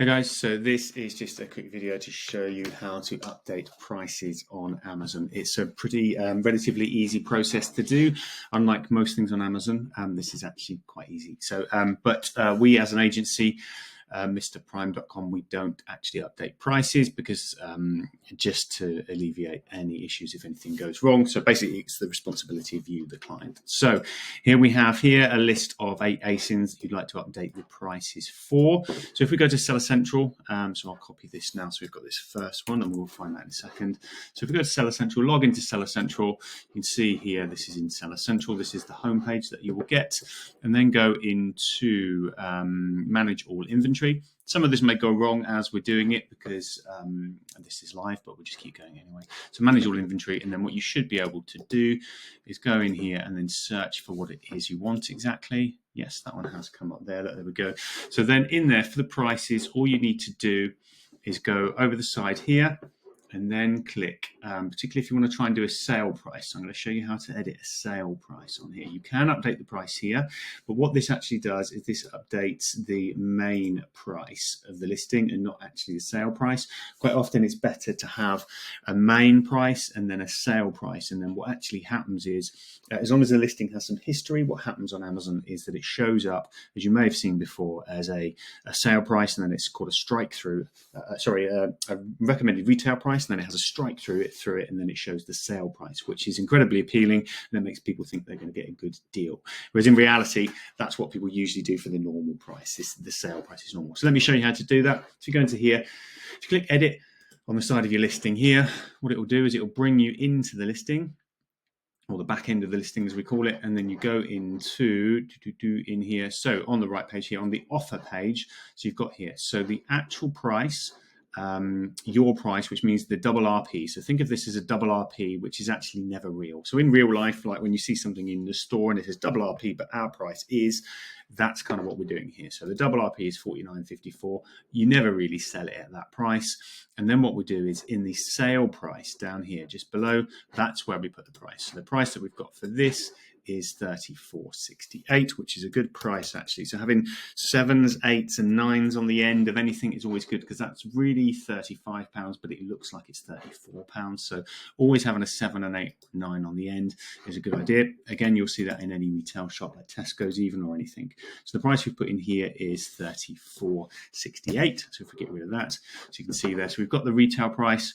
Hey guys, so this is just a quick video to show you how to update prices on Amazon. It's a pretty relatively easy process to do. Unlike most things on Amazon, this is actually quite easy. So, but we as an agency, MrPrime.com, we don't actually update prices because just to alleviate any issues if anything goes wrong. So basically it's the responsibility of you, the client. So here we have a list of 8 ASINs that you'd like to update the prices for. So if we go to Seller Central, so I'll copy this now. So we've got this first one and we'll find that in a second. So if we go to Seller Central, log into Seller Central, you can see here, this is in Seller Central. This is the homepage that you will get, and then go into manage all inventory. Some of this may go wrong as we're doing it because this is live, but we'll just keep going anyway. So manage all inventory, and then what you should be able to do is go in here and then search for what it is you want exactly. Yes, that one has come up there. There we go. So then in there for the prices, all you need to do is go over the side here and then click, particularly if you want to try and do a sale price. I'm going to show you how to edit a sale price on here. You can update the price here, but what this actually does is this updates the main price of the listing and not actually the sale price. Quite often it's better to have a main price and then a sale price. And then what actually happens is, as long as the listing has some history, what happens on Amazon is that it shows up, as you may have seen before, as a sale price, and then it's called a strike through, a recommended retail price. And then it has a strike through it, and then it shows the sale price, which is incredibly appealing, and that makes people think they're going to get a good deal. Whereas in reality, that's what people usually do for the normal price. The sale price is normal. So let me show you how to do that. So you go into here, if you click edit on the side of your listing here, what it will do is it will bring you into the listing, or the back end of the listing as we call it, and then you go into in here. So on the right page here, on the offer page, so you've got here, so the actual price, your price, which means the double RP. So think of this as a double RP, which is actually never real. So in real life, like when you see something in the store and it says double RP, but our price is, that's kind of what we're doing here. So the double RP is $49.54. You never really sell it at that price. And then what we do is in the sale price down here, just below, that's where we put the price. So the price that we've got for this is $34.68, which is a good price actually. So having 7s, 8s and 9s on the end of anything is always good, because that's really £35, but it looks like it's £34. So always having a 7, an 8, 9 on the end is a good idea. Again, you'll see that in any retail shop like Tesco's even, or anything. So the price we've put in here is $34.68. So if we get rid of that, so you can see there, so we've got the retail price,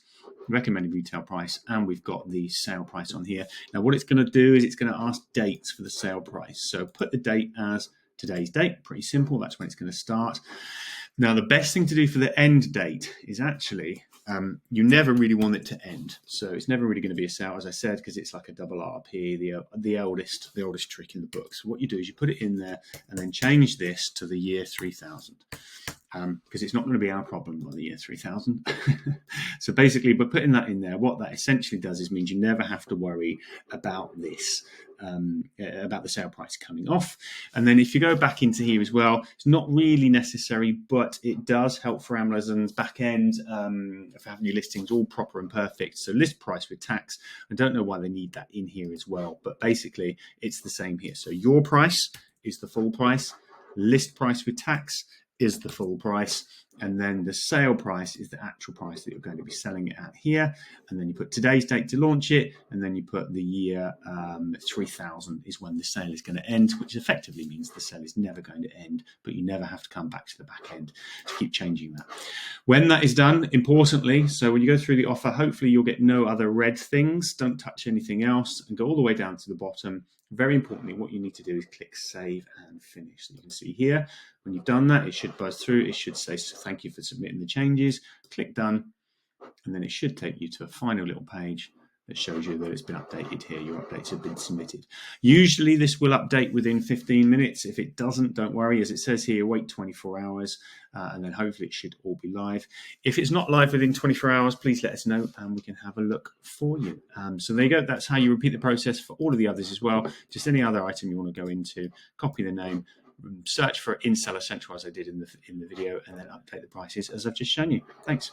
recommended retail price, and we've got the sale price on here. Now what it's going to do is it's going to ask dates for the sale price. So put the date as today's date, pretty simple, that's when it's going to start. Now the best thing to do for the end date is actually, you never really want it to end. So it's never really going to be a sale, as I said, because it's like a double RP, the oldest trick in the book. So what you do is you put it in there and then change this to the year 3000. Because it's not going to be our problem by the year 3000. So basically, by putting that in there, what that essentially does is means you never have to worry about this, about the sale price coming off. And then if you go back into here as well, it's not really necessary, but it does help for Amazon's back end for having your listings all proper and perfect. So list price with tax, I don't know why they need that in here as well, but basically it's the same here. So your price is the full price, list price with tax is the full price, and then the sale price is the actual price that you're going to be selling it at here. And then you put today's date to launch it, and then you put the year 3000 is when the sale is going to end, which effectively means the sale is never going to end, but you never have to come back to the back end to keep changing that. When that is done, importantly, so when you go through the offer, hopefully you'll get no other red things. Don't touch anything else and go all the way down to the bottom. Very importantly, what you need to do is click save and finish. So you can see here, when you've done that, it should buzz through. It should say, thank you for submitting the changes. Click done. And then it should take you to a final little page that shows you that it's been updated here. Your updates have been submitted. Usually this will update within 15 minutes. If it doesn't, don't worry. As it says here, wait 24 hours, and then hopefully it should all be live. If it's not live within 24 hours, please let us know and we can have a look for you. So there you go. That's how you repeat the process for all of the others as well. Just any other item you want to go into, copy the name, search for it in Seller Central as I did in the video, and then update the prices as I've just shown you. Thanks.